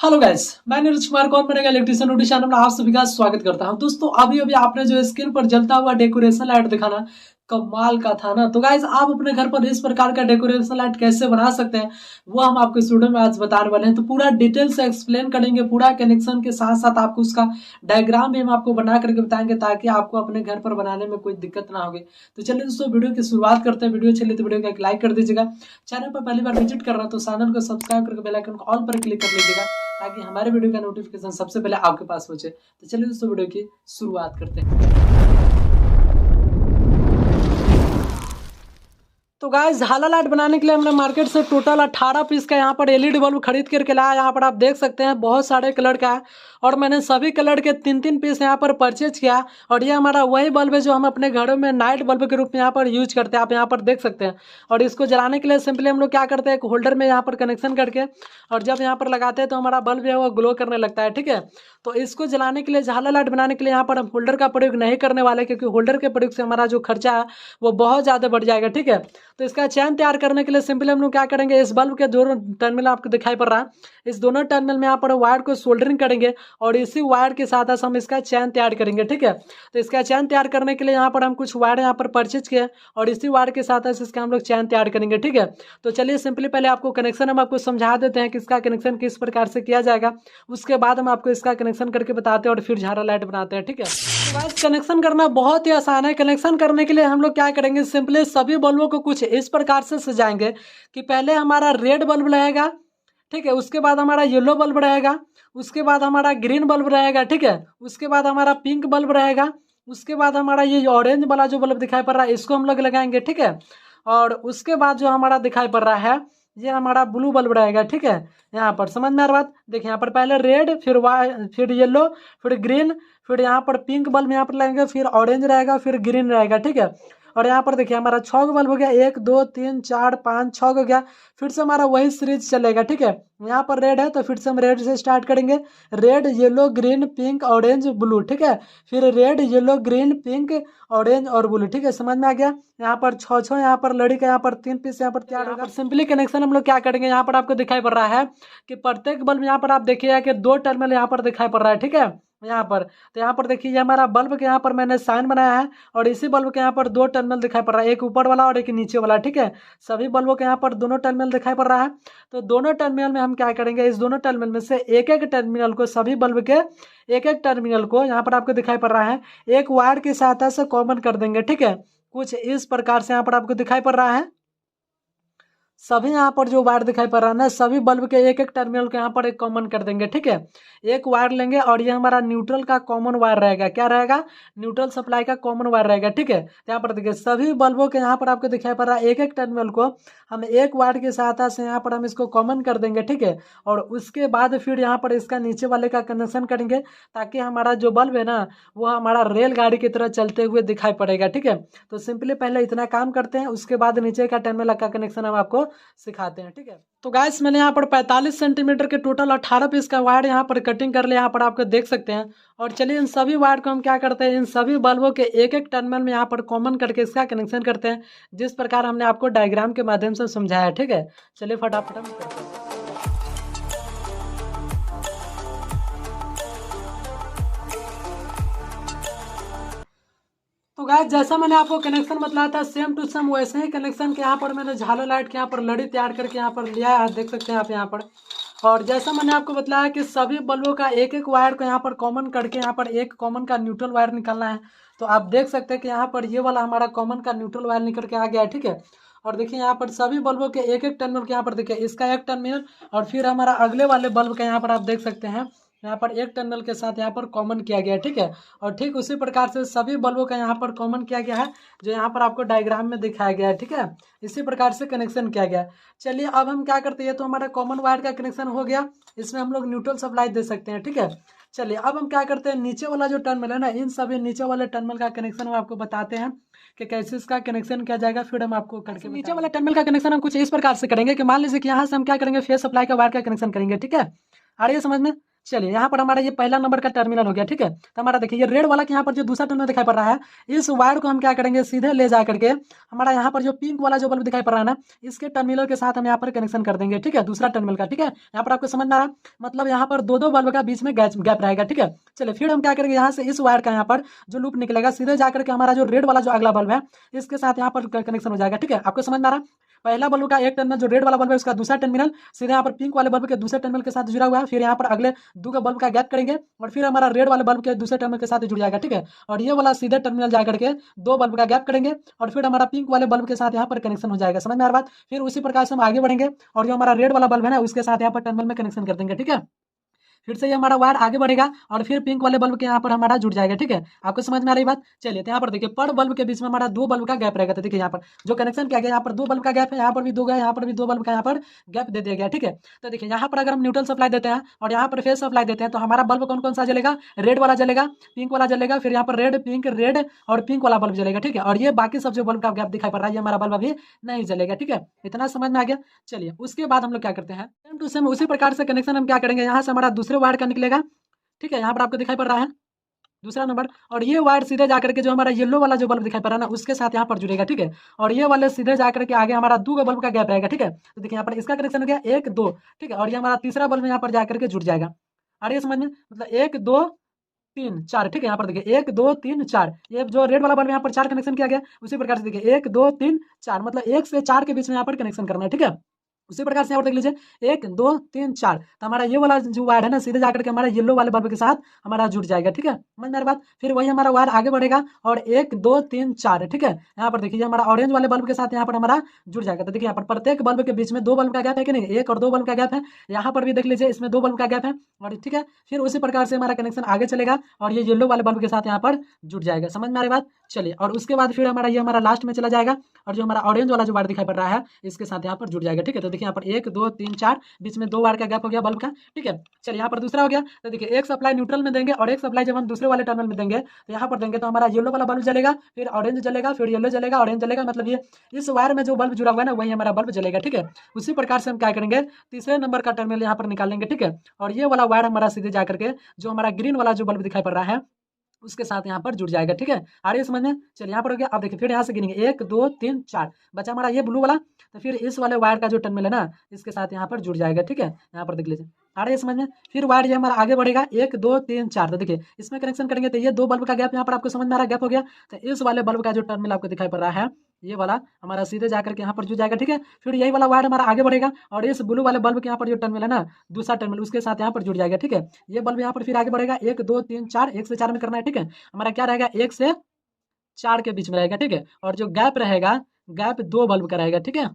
Hello guys, मैं नीरज कुमार कौन बनेगा इलेक्ट्रिशियन यूट्यूब चैनल में आप सभी का स्वागत करता हूं। दोस्तों अभी अभी आपने जो स्क्रीन पर जलता हुआ डेकोरेशन लाइट देखा ना, कमाल का था ना। तो गाइस आप अपने घर पर इस प्रकार का डेकोरेशन लाइट कैसे बना सकते हैं वो हम आपको इस वीडियो में आज बताने वाले हैं। तो पूरा डिटेल से एक्सप्लेन करेंगे, पूरा कनेक्शन के साथ साथ आपको उसका डायग्राम भी हम आपको बना करके बताएंगे ताकि आपको अपने घर पर बनाने में कोई दिक्कत ना होगी। तो चलिए दोस्तों वीडियो की शुरुआत करते हैं। वीडियो चलिए तो वीडियो को एक लाइक कर दीजिएगा। चैनल पर पहली बार विजिट कर रहा है तो चैनल को सब्सक्राइब करके बेल आइकन को ऑल पर क्लिक कर लीजिएगा ताकि हमारे वीडियो का नोटिफिकेशन सबसे पहले आपके पास पहुंचे। तो चलिए दोस्तों वीडियो की शुरुआत करते हैं। तो गाइस झालर लाइट बनाने के लिए हमने मार्केट से टोटल 18 पीस का यहाँ पर एलईडी बल्ब खरीद करके लाया। यहाँ पर आप देख सकते हैं बहुत सारे कलर का है और मैंने सभी कलर के 3-3 पीस यहाँ पर परचेज किया। और ये हमारा वही बल्ब है जो हम अपने घरों में नाइट बल्ब के रूप में यहाँ पर यूज करते हैं, आप यहाँ पर देख सकते हैं। और इसको जलाने के लिए सिंपली हम लोग क्या करते हैं, एक होल्डर में यहाँ पर कनेक्शन करके और जब यहाँ पर लगाते हैं तो हमारा बल्ब है वो ग्लो करने लगता है। ठीक है, तो इसको जलाने के लिए झालर लाइट बनाने के लिए यहाँ पर हम होल्डर का प्रयोग नहीं करने वाले, क्योंकि होल्डर के प्रयोग से हमारा जो खर्चा है वो बहुत ज़्यादा बढ़ जाएगा। ठीक है, तो इसका चैन तैयार करने के लिए सिंपली हम लोग क्या करेंगे, इस बल्ब के दोनों टर्मिनल आपको दिखाई पड़ रहा है, इस दोनों टर्मिनल में यहाँ पर वायर को सोल्डरिंग करेंगे और इसी वायर के साथ हम इसका चैन तैयार करेंगे। ठीक है, तो इसका चैन तैयार करने के लिए यहाँ पर हम कुछ वायर यहाँ पर परचेज किए और इसी वायर के साथ इसका हम लोग चैन तैयार करेंगे। ठीक है, तो चलिए सिंपली पहले आपको कनेक्शन हम आपको समझा देते हैं कि इसका कनेक्शन किस प्रकार से किया जाएगा, उसके बाद हम आपको इसका कनेक्शन करके बताते हैं और फिर झालर लाइट बनाते हैं। ठीक है, तो गाइस कनेक्शन करना बहुत ही आसान है। कनेक्शन करने के लिए हम लोग क्या करेंगे, सिंपली सभी बल्बों को कुछ इस प्रकार से सजाएंगे कि पहले हमारा रेड बल्ब रहेगा, ठीक है, उसके बाद हमारा येलो बल्ब रहेगा, उसके बाद हमारा ग्रीन बल्ब रहेगा, ठीक है, उसके बाद हमारा पिंक बल्ब रहेगा, उसके बाद हमारा ये ऑरेंज वाला जो बल्ब दिखाई पड़ रहा है इसको हम लोग लगाएंगे। ठीक है, और उसके बाद जो हमारा दिखाई पड़ रहा है ये हमारा ब्लू बल्ब रहेगा। ठीक है, यहाँ पर समझ में आ रहा बात, देखिए यहाँ पर पहले रेड, फिर फिर येलो, फिर ग्रीन, फिर यहाँ पर पिंक बल्ब यहाँ पर लगेंगे, फिर ऑरेंज रहेगा, फिर ग्रीन रहेगा। ठीक है, और यहाँ पर देखिए हमारा 6 बल्ब हो गया, 1 2 3 4 5 6 हो गया। फिर से हमारा वही सीरीज चलेगा। ठीक है, यहाँ पर रेड है तो फिर से हम रेड से स्टार्ट करेंगे, red yellow green pink orange blue. ठीक है, फिर red yellow green pink orange और ब्लू। ठीक है, समझ में आ गया। यहाँ पर 6 यहाँ पर लड़ी का यहाँ पर 3 पीस यहाँ पर तैयार होगा। सिंपली कनेक्शन हम लोग क्या करेंगे, यहाँ पर आपको दिखाई पड़ रहा है कि प्रत्येक बल्ब यहाँ पर आप देखिएगा कि 2 टर्मिनल यहाँ पर दिखाई पड़ रहा है। ठीक है, यहाँ पर तो यहाँ पर देखिए हमारा बल्ब के यहाँ पर मैंने साइन बनाया है और इसी बल्ब के यहाँ पर 2 टर्मिनल दिखाई पड़ रहा है, एक ऊपर वाला और एक नीचे वाला। ठीक है, सभी बल्बों के यहाँ पर दोनों टर्मिनल दिखाई पड़ रहा है। तो दोनों टर्मिनल में हम क्या करेंगे, इस दोनों टर्मिनल में से एक एक टर्मिनल को, सभी बल्ब के एक एक टर्मिनल को यहाँ पर आपको दिखाई पड़ रहा है एक वायर की सहायता से कॉमन कर देंगे। ठीक है, कुछ इस प्रकार से यहाँ पर आपको दिखाई पड़ रहा है। सभी यहाँ पर जो वायर दिखाई पड़ रहा है ना, सभी बल्ब के एक एक टर्मिनल को यहाँ पर एक कॉमन कर देंगे। ठीक है, एक वायर लेंगे और ये हमारा न्यूट्रल का कॉमन वायर रहेगा। क्या रहेगा, न्यूट्रल सप्लाई का कॉमन वायर रहेगा। ठीक है, तो यहाँ पर देखिए सभी बल्बों के यहाँ पर आपको दिखाई पड़ रहा है एक एक टर्मिनल को हम एक वायर की सहायता से यहाँ पर हम इसको कॉमन कर देंगे। ठीक है, और उसके बाद फिर यहाँ पर इसका नीचे वाले का कनेक्शन करेंगे ताकि हमारा जो बल्ब है ना वो हमारा रेलगाड़ी की तरह चलते हुए दिखाई पड़ेगा। ठीक है, तो सिंपली पहले इतना काम करते हैं, उसके बाद नीचे का टर्मिनल का कनेक्शन हम आपको सिखाते हैं। ठीक है, तो गाइस मैंने यहाँ पर 45 सेंटीमीटर के टोटल 18 पीस का वायर यहाँ पर कटिंग कर लिया, यहाँ पर आपको देख सकते हैं। और चलिए इन सभी वायर को हम क्या करते हैं, इन सभी बल्बों के एक एक टर्मिनल में यहाँ पर कॉमन करके इसका कनेक्शन करते हैं, जिस प्रकार हमने आपको डायग्राम के माध्यम से समझाया। ठीक है, चलिए फटाफट हम करते हैं। तो गाइस जैसा मैंने आपको कनेक्शन बतलाया था सेम टू सेम वैसे ही कनेक्शन के यहाँ पर मैंने झालर लाइट के यहाँ पर लड़ी तैयार करके यहाँ पर लिया है, देख सकते हैं आप यहाँ पर। और जैसा मैंने आपको बताया कि सभी बल्बों का एक एक वायर को यहाँ पर कॉमन करके यहाँ पर एक कॉमन का न्यूट्रल वायर निकालना है। तो आप देख सकते हैं कि यहाँ पर ये वाला हमारा कॉमन का न्यूट्रल वायर निकल के आ गया है। ठीक है, और देखिए यहाँ पर सभी बल्बों के एक एक टर्मिनल के यहाँ पर देखिए इसका एक टर्मिनल और फिर हमारा अगले वाले बल्ब का यहाँ पर आप देख सकते हैं यहाँ पर एक टर्मिनल के साथ यहाँ पर कॉमन किया गया है। ठीक है, और ठीक उसी प्रकार से सभी बल्बों का यहाँ पर कॉमन किया गया है जो यहाँ पर आपको डायग्राम में दिखाया गया है। ठीक है, इसी प्रकार से कनेक्शन किया गया है। चलिए अब हम क्या करते हैं, तो हमारा कॉमन वायर का कनेक्शन हो गया, इसमें हम लोग न्यूट्रल सप्लाई दे सकते हैं। ठीक है, चलिए अब हम क्या करते हैं, नीचे वाला जो टर्मिनल है ना, इन सभी नीचे वाले टर्मिनल का कनेक्शन हम आपको बताते हैं कि कैसे इसका कनेक्शन किया जाएगा, फिर हम आपको करके नीचे वाला टर्मिनल का कनेक्शन हम कुछ इस प्रकार से करेंगे कि मान लीजिए कि यहाँ से हम क्या करेंगे, फेस सप्लाई का वायर का कनेक्शन करेंगे। ठीक है, आ रही है समझ में। चलिए यहाँ पर हमारा ये पहला नंबर का टर्मिनल हो गया, ठीक है। तो हमारा देखिए ये रेड वाला के यहाँ पर जो दूसरा टर्मिनल दिखाई पड़ रहा है, इस वायर को हम क्या करेंगे, सीधे ले जा करके हमारा यहाँ पर जो पिंक वाला जो बल्ब दिखाई पड़ रहा है ना, इसके टर्मिनल के साथ हम यहाँ पर कनेक्शन कर देंगे, ठीक है, दूसरा टर्मिनल का, ठीक है। यहाँ पर आपको समझ में आ रहा है, मतलब यहाँ पर दो दो बल्ब का बीच में गैप रहेगा, ठीक है। चलिए फिर हम क्या करेंगे, यहाँ से इस वायर का यहाँ पर जो लूप निकलेगा, सीधे जा करके हमारा जो रेड वाला जो अगला बल्ब है, इसके साथ यहाँ पर कनेक्शन हो जाएगा, ठीक है। आपको समझ में आ रहा है, पहला बल्ब का एक टर्मिनल जो रेड वाला बल्ब है उसका दूसरा टर्मिनल सीधे यहाँ पर पिंक वाले बल्ब के दूसरे टर्मिनल के साथ जुड़ा हुआ है। फिर यहाँ पर अगले दो का बल्ब का गैप करेंगे और फिर हमारा रेड वाले बल्ब के दूसरे टर्मिनल के साथ जुड़ जाएगा, ठीक है। और ये वाला सीधे टर्मिनल जा करके दो बल्ब का गैप करेंगे और फिर हमारा पिंक वाले बल्ब के साथ यहाँ पर कनेक्शन हो जाएगा। समझ में आ रहा बात। फिर उसी प्रकार से हम आगे बढ़ेंगे और जो हमारा रेड वाला बल्ब है ना, उसके साथ यहाँ पर टर्मिनल में कनेक्शन कर देंगे, ठीक है। फिर से ये हमारा वायर आगे बढ़ेगा और फिर पिंक वाले बल्ब के यहाँ पर हमारा जुड़ जाएगा, ठीक है। आपको समझ में आ रही बात। चलिए तो यहाँ पर देखिए पर बल्ब के बीच में हमारा दो बल्ब का गैप रहेगा। तो देखिए यहाँ पर जो कनेक्शन किया गया, यहाँ पर दो बल्ब का गैप है, यहाँ पर भी दो गया, यहाँ पर भी दो बल्ब का यहाँ पर गैप दे दिया गया, ठीक है। तो देखिए यहाँ पर अगर हम न्यूट्रल सप्लाई देते हैं और यहाँ पर फेस सप्लाई देते हैं तो हमारा बल्ब कौन कौन सा जलेगा, रेड वाला जलेगा, पिंक वाला जलेगा, फिर यहाँ पर रेड और पिंक वाला बल्ब जलेगा, ठीक है। और ये बाकी सब जो बल्ब का गैप दिखाई पड़ रहा है, ये हमारा बल्ब अभी नहीं जलेगा, ठीक है। इतना समझ में आ गया। चलिए उसके बाद हम लोग क्या करते हैं, सेम टू सेम उसी प्रकार से कनेक्शन हम क्या करेंगे, यहाँ से हमारा दूसरे वायर का निकलेगा, ठीक है। यहाँ पर आपको दिखाई पड़ रहा है दूसरा नंबर, और ये वायर सीधे जाकर के जो हमारा येलो वाला जो बल्ब दिखाई पड़ रहा है ना, उसके साथ यहाँ पर जुड़ेगा, ठीक है। और ये वाले सीधे जाकर के आगे हमारा दो बल्ब का गैप रहेगा, ठीक है। तो देखिए यहाँ पर इसका कनेक्शन हो गया एक दो, ठीक है। और ये हमारा तीसरा बल्ब यहाँ पर जाकर के जुड़ जाएगा। आ रही है समझ में, मतलब एक दो तीन चार, ठीक है। यहाँ पर देखिए एक दो तीन चार, ये जो रेड वाला बल्ब यहाँ पर चार कनेक्शन किया गया, उसी प्रकार से देखिए एक दो तीन चार, मतलब एक से चार के बीच में यहाँ पर कनेक्शन करना है, ठीक है। उसी प्रकार से यहाँ पर देख लीजिए एक दो तीन चार, तो हमारा ये वाला जो वायर है ना, सीधे जाकर के हमारा येलो वाले बल्ब के साथ हमारा जुड़ जाएगा, ठीक है। समझ में आ रही बात। फिर वही हमारा वायर आगे बढ़ेगा और एक दो तीन चार, ठीक है। यहाँ पर देखिए हमारा ऑरेंज वाले बल्ब के साथ यहाँ पर हमारा जुड़ जाएगा। तो देखिए यहाँ पर प्रत्येक बल्ब के बीच में दो बल्ब का गैप है कि नहीं, एक और दो बल्ब का गैप है। यहाँ पर भी देख लीजिए इसमें दो बल्ब का गैप है, और ठीक है। फिर उसी प्रकार से हमारा कनेक्शन आगे चलेगा और ये येलो वाले बल्ब के साथ यहाँ पर जुड़ जाएगा। समझ में आ रही बात। चलिए और उसके बाद फिर हमारा ये हमारा लास्ट में चला जाएगा और जो हमारा ऑरेंज वाला जो वायर दिखाई पड़ रहा है, इसके साथ यहाँ पर जुड़ जाएगा, ठीक है। तो देखिए यहाँ पर एक दो तीन चार, बीच में दो वायर का गैप हो गया बल्ब का, ठीक है। चलिए यहाँ पर दूसरा हो गया। तो देखिए एक सप्लाई न्यूट्रल में देंगे और एक सप्लाई जब हम दूसरे वाले टर्मिनल में देंगे, तो यहाँ पर देंगे तो हमारा येलो वाला बल्ब जलेगा, फिर ऑरेंज जलेगा, फिर येलो जलेगा, ऑरेंज जलेगा, मतलब ये इस वायर में जो बल्ब जुड़ा हुआ है ना, वही हमारा बल्ब जलेगा, ठीक है। उसी प्रकार से हम क्या करेंगे, तीसरे नंबर का टर्मिनल यहाँ पर निकालेंगे, ठीक है। और ये वाला वायर हमारा सीधे जाकर के जो हमारा ग्रीन वाला जो बल्ब दिखाई पड़ रहा है, उसके साथ यहाँ पर जुड़ जाएगा, ठीक है। आ रही है समझ में। चलिए यहाँ पर हो गया। अब देखिए फिर यहाँ से गिनेंगे एक दो तीन चार, बचा हमारा ये ब्लू वाला, तो फिर इस वाले वायर का जो टर्मिनल है ना, इसके साथ यहाँ पर जुड़ जाएगा, ठीक है। यहाँ पर देख लीजिए आ रही है समझ में। फिर वायर ये हमारा आगे बढ़ेगा एक दो तीन चार, तो देखिए इसमें कनेक्शन करेंगे तो ये दो बल्ब का गैप यहाँ पर आपको समझ में आ रहा है, गैप हो गया। तो इस वाले बल्ब का जो टर्मिनल आपको दिखाई पड़ रहा है, ये वाला हमारा सीधे जाकर के यहाँ पर जुड़ जाएगा, ठीक है। फिर यही वाला वायर हमारा आगे बढ़ेगा और इस ब्लू वाले बल्ब के यहाँ पर जो टर्मिनल है ना, दूसरा टर्मिनल, उसके साथ यहाँ पर जुड़ जाएगा, ठीक है। ये बल्ब यहाँ पर फिर आगे बढ़ेगा एक दो तीन चार, एक से चार में करना है, ठीक है। हमारा क्या रहेगा, एक से चार के बीच में रहेगा, ठीक है। और जो गैप रहेगा, गैप दो बल्ब का रहेगा, ठीक है।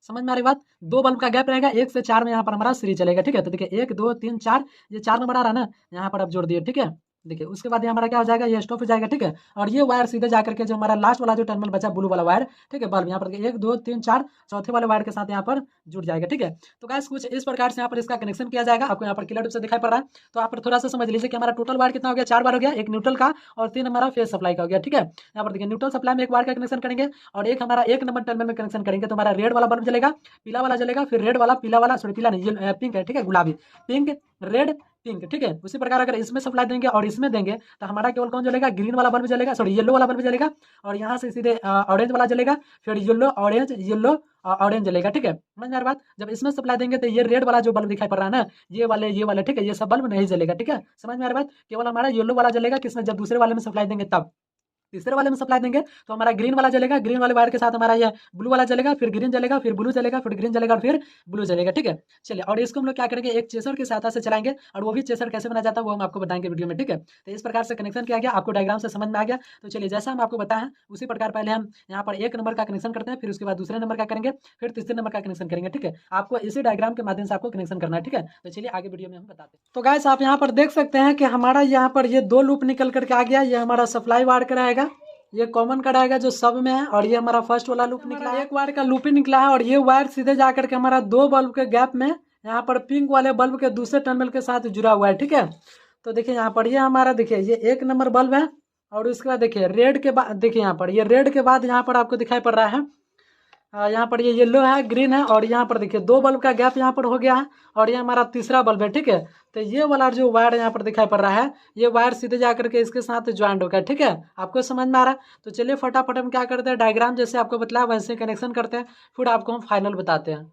समझ में आ रही बात। दो बल्ब का गैप रहेगा, एक से चार में यहाँ पर हमारा सीरीज चलेगा, ठीक है। तो देखिए एक दो तीन चार, ये चार नंबर आ रहा है ना, यहाँ पर आप जोड़ दिए, ठीक है। देखिए उसके बाद ये हमारा क्या हो जाएगा, ये स्टॉप हो जाएगा, ठीक है। और ये वायर सीधे जाकर के जो हमारा लास्ट वाला जो टर्मिनल बचा ब्लू वाला वायर, ठीक है, बल्ब यहाँ पर एक दो तीन चार, चौथे वाले वायर के साथ यहाँ पर जुड़ जाएगा, ठीक है। तो गाइस कुछ इस प्रकार से यहाँ पर इसका कनेक्शन किया जाएगा। आपको यहाँ पर क्लियर रूप से दिखाई पड़ रहा है। तो यहाँ पर थोड़ा सा समझ लीजिए कि हमारा टोटल वायर कितना हो गया, चार वायर हो गया, एक न्यूट्रल का और तीन हमारा फेस सप्लाई का हो गया, ठीक है। यहाँ पर देखिए न्यूट्रल सप्लाई में एक वायर का कनेक्शन करेंगे और एक हमारा एक नंबर टर्मिनल में कनेक्शन करेंगे, तो हमारा रेड वाला बल्ब जलेगा, पीला वाला जलेगा, फिर रेड वाला, पीला वाला, सॉरी पीला नहीं, पिंक है, ठीक है, गुलाबी, पिंक रेड पिंक, ठीक है। उसी प्रकार अगर इसमें सप्लाई देंगे और इसमें देंगे तो हमारा केवल कौन जलेगा, ग्रीन वाला बल्ब जलेगा, सॉरी येलो वाला बल्ब जलेगा, और यहाँ से सीधे ऑरेंज वाला जलेगा, फिर येलो ऑरेंज जलेगा, ठीक है। समझ में आ रही बात। जब इसमें सप्लाई देंगे तो ये रेड वाला जो बल्ब दिखाई पड़ रहा है ना, ये वाले, ठीक है, ये सब बल्ब नहीं जलेगा, ठीक है। समझ में आ रही बात। केवल हमारा येलो वाला जलेगा किसमें, जब दूसरे वाले में सप्लाई देंगे तब। तीसरे वाले में सप्लाई देंगे तो हमारा ग्रीन वाला जलेगा, ग्रीन वाले वायर के साथ हमारा ये ब्लू वाला जलेगा, फिर ग्रीन जलेगा, फिर ब्लू जलेगा, फिर ग्रीन जलेगा और फिर ब्लू जलेगा, ठीक है। चलिए और इसको हम लोग क्या करेंगे, एक चेसर की सहायता से चलाएंगे, और वो भी चेसर कैसे बनाया जाता है वो हम आपको बताएंगे वीडियो में, ठीक है। तो इस प्रकार से कनेक्शन किया गया, आपको डायग्राम से समझ में आ गया। तो चलिए जैसा हम आपको बताएं उसी प्रकार पहले हम यहाँ पर एक नंबर का कनेक्शन करते हैं, फिर उसके बाद दूसरे नंबर का करेंगे, फिर तीसरे नंबर का कनेक्शन करेंगे, ठीक है। आपको इसी डायग्राम के माध्यम से आपको कनेक्शन करना है, ठीक है। तो चलिए आगे वीडियो में हम बताते हैं। तो गाइस आप यहाँ पर देख सकते हैं कि हमारा यहाँ पर ये दो लूप निकल करके आ गया। ये हमारा सप्लाई वायर का रहेगा, ये कॉमन का रहेगा जो सब में है, और ये हमारा फर्स्ट वाला लूप निकला है, एक वायर का लूप ही निकला है। और ये वायर सीधे जाकर के हमारा दो बल्ब के गैप में यहाँ पर पिंक वाले बल्ब के दूसरे टर्मिनल के साथ जुड़ा हुआ है, ठीक है। तो देखिए यहाँ पर ये हमारा देखिए ये एक नंबर बल्ब है, और उसके बाद देखिए रेड के बाद, देखिए यहाँ पर ये रेड के बाद यहाँ पर आपको दिखाई पड़ रहा है, यहाँ पर ये येलो है, ग्रीन है, और यहाँ पर देखिए दो बल्ब का गैप यहाँ पर हो गया है, और ये हमारा तीसरा बल्ब है, ठीक है। तो ये वाला जो वायर यहाँ पर दिखाई पड़ रहा है, ये वायर सीधे जा करके इसके साथ ज्वाइंट होगा। ठीक है, आपको समझ में आ रहा है? तो चलिए फटाफट हम क्या करते हैं, डायग्राम जैसे आपको बताया वैसे कनेक्शन करते हैं, फिर आपको हम फाइनल बताते हैं।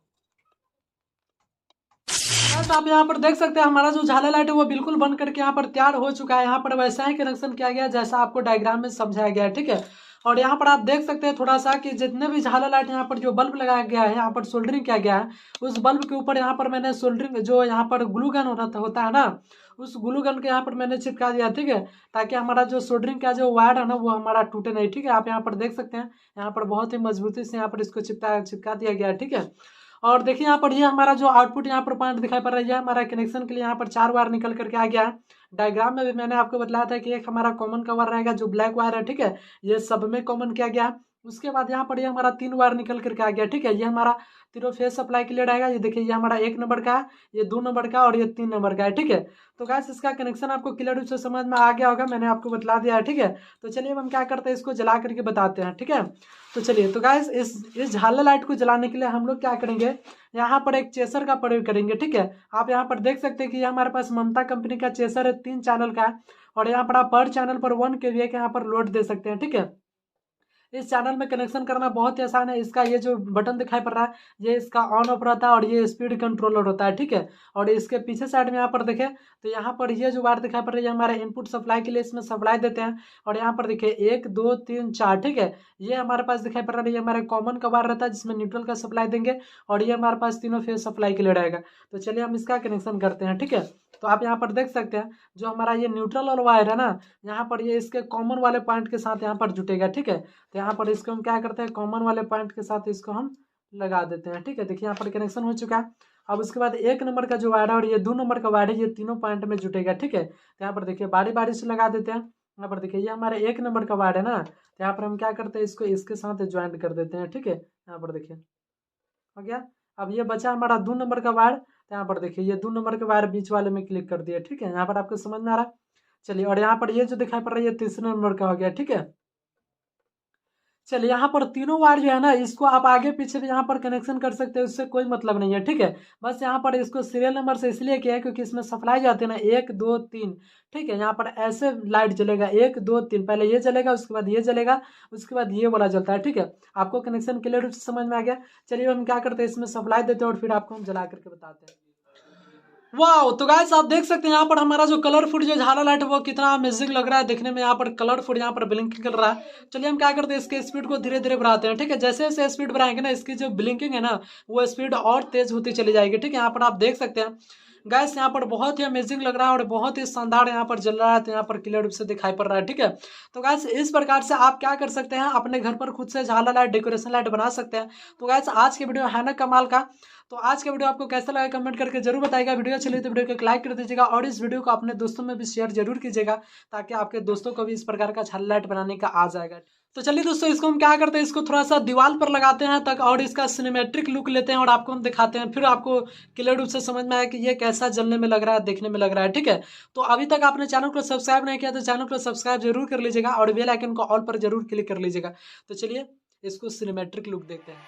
बस आप यहाँ पर देख सकते हैं हमारा जो झालर लाइट है वो बिल्कुल बन करके यहाँ पर तैयार हो चुका है। यहाँ पर वैसा ही कनेक्शन किया गया है जैसा आपको डायग्राम में समझाया गया है। ठीक है, और यहाँ पर आप देख सकते हैं थोड़ा सा कि जितने भी झालर लाइट यहाँ पर जो बल्ब लगाया गया है, यहाँ पर सोल्डरिंग किया गया है, उस बल्ब के ऊपर यहाँ पर मैंने सोल्डरिंग जो यहाँ पर ग्लू गन होता है ना, उस ग्लू गन के यहाँ पर मैंने चिपका दिया। ठीक है, ताकि हमारा जो सोल्डरिंग का जो वायर है ना वो हमारा टूटे नहीं। ठीक है, आप यहाँ पर देख सकते हैं यहाँ पर बहुत ही मजबूती से यहाँ पर इसको चिपका दिया गया है। ठीक है, और देखिए यहाँ पर ये हमारा जो आउटपुट यहाँ पर पॉइंट दिखाई पड़ रहा है, हमारा कनेक्शन के लिए यहाँ पर 4 वायर निकल करके आ गया है। डायग्राम में भी मैंने आपको बताया था कि एक हमारा कॉमन का वायर रहेगा जो ब्लैक वायर है। ठीक है, ये सब में कॉमन किया गया। उसके बाद यहाँ पर ये हमारा 3 वायर निकल करके आ गया। ठीक है, ये हमारा तीनों फेज सप्लाई के लिए रहेगा। ये देखिए ये हमारा 1 नंबर का है, ये 2 नंबर का और ये 3 नंबर का है। ठीक है, तो गाइस इसका कनेक्शन आपको क्लियर रूप से समझ में आ गया होगा, मैंने आपको बतला दिया है। ठीक है, तो चलिए अब हम क्या करते हैं, इसको जला करके बताते हैं। ठीक है, तो चलिए, तो गाइस इस झालर लाइट को जलाने के लिए हम लोग क्या करेंगे, यहाँ पर एक चेसर का प्रयोग करेंगे। ठीक है, आप यहाँ पर देख सकते हैं कि हमारे पास ममता कंपनी का चेसर है, 3 चैनल का है, और यहाँ पर आप पर चैनल पर 1 kVA के यहाँ पर लोड दे सकते हैं। ठीक है, इस चैनल में कनेक्शन करना बहुत ही आसान है। इसका ये जो बटन दिखाई पड़ रहा है, ये इसका ऑन ऑफ रहता है और ये स्पीड कंट्रोलर होता है। ठीक है, और इसके पीछे साइड में यहाँ पर देखें तो यहाँ पर ये जो वायर दिखाई पड़ रही है हमारे इनपुट सप्लाई के लिए, इसमें सप्लाई देते हैं। और यहाँ पर देखिए 1 2 3 4। ठीक है, ये हमारे पास दिखाई पड़ रहा है, ये हमारे कॉमन का वायर रहता है जिसमें न्यूट्रल का सप्लाई देंगे, और ये हमारे पास तीनों फेज सप्लाई के लिए रहेगा। तो चलिए हम इसका कनेक्शन करते हैं। ठीक है, तो आप यहाँ पर देख सकते हैं जो हमारा ये न्यूट्रल और वायर है ना, यहाँ पर ये इसके कॉमन वाले पॉइंट के साथ यहाँ पर जुटेगा। ठीक है, तो यहाँ पर इसको हम क्या करते हैं, कॉमन वाले पॉइंट के साथ इसको हम लगा देते हैं। ठीक है, देखिए यहाँ पर कनेक्शन हो चुका है। अब उसके बाद 1 नंबर का जो वायर है और ये 2 नंबर का वायर है, ये तीनों पॉइंट में जुटेगा। ठीक है, तो यहाँ पर देखिए बारी बारी से लगा देते हैं। यहाँ पर देखिए ये हमारे 1 नंबर का वायर है ना, तो यहाँ पर हम क्या करते हैं, इसको इसके साथ ज्वाइंट कर देते हैं। ठीक है, यहाँ पर देखिए हो गया। अब ये बचा हमारा 2 नंबर का वायर, तो यहाँ पर देखिए ये 2 नंबर का वायर बीच वाले में क्लिक कर दिया। ठीक है, यहाँ पर आपको समझ में आ रहा है? चलिए, और यहाँ पर ये जो दिखाई पड़ रहा है ये 3 नंबर का हो गया। ठीक है, चलिए यहाँ पर तीनों वायर जो है ना, इसको आप आगे पीछे भी यहाँ पर कनेक्शन कर सकते हैं, उससे कोई मतलब नहीं है। ठीक है, बस यहाँ पर इसको सीरियल नंबर से इसलिए किया है क्योंकि इसमें सप्लाई जाती है ना 1 2 3। ठीक है, यहाँ पर ऐसे लाइट जलेगा 1 2 3, पहले ये जलेगा उसके बाद ये जलेगा उसके बाद ये वाला जलता है। ठीक है, आपको कनेक्शन क्लियर रूप से समझ में आ गया। चलिए हम क्या करते हैं, इसमें सप्लाई देते हैं और फिर आपको हम जला करके बताते हैं। वाह, तो गाइस आप देख सकते हैं यहाँ पर हमारा जो कलरफुल जो झालर लाइट है वो कितना अमेजिंग लग रहा है देखने में। यहाँ पर कलरफुल यहाँ पर ब्लिंकिंग कर रहा है। चलिए हम क्या करते हैं, इसके स्पीड को धीरे धीरे बढ़ाते हैं। ठीक है, जैसे जैसे स्पीड बढ़ाएंगे ना, इसकी जो ब्लिंकिंग है ना वो स्पीड और तेज होती चली जाएगी। ठीक है, यहाँ पर आप देख सकते हैं गैस यहाँ पर बहुत ही अमेजिंग लग रहा है और बहुत ही शानदार यहाँ पर जल रहा है, तो यहाँ पर क्लियर रूप से दिखाई पड़ रहा है। ठीक है, तो गैस इस प्रकार से आप क्या कर सकते हैं, अपने घर पर खुद से झालर लाइट डेकोरेशन लाइट बना सकते हैं। तो गैस आज की वीडियो है ना कमाल का। तो आज का वीडियो आपको कैसा लगा कमेंट करके जरूर बताइएगा। वीडियो अच्छी लगी तो वीडियो को एक लाइक कर दीजिएगा और इस वीडियो को अपने दोस्तों में भी शेयर जरूर कीजिएगा, ताकि आपके दोस्तों को भी इस प्रकार का झालर लाइट बनाने का आ जाएगा। तो चलिए दोस्तों, इसको हम क्या करते हैं, इसको थोड़ा सा दीवार पर लगाते हैं तक और इसका सिनेमेट्रिक लुक लेते हैं और आपको हम दिखाते हैं, फिर आपको क्लियर रूप से समझ में आया कि ये कैसा जलने में लग रहा है, देखने में लग रहा है। ठीक है, तो अभी तक आपने चैनल को सब्सक्राइब नहीं किया तो चैनल को सब्सक्राइब जरूर कर लीजिएगा और बेल आइकन को ऑल पर जरूर क्लिक कर लीजिएगा। तो चलिए इसको सिनेमेट्रिक लुक देखते हैं।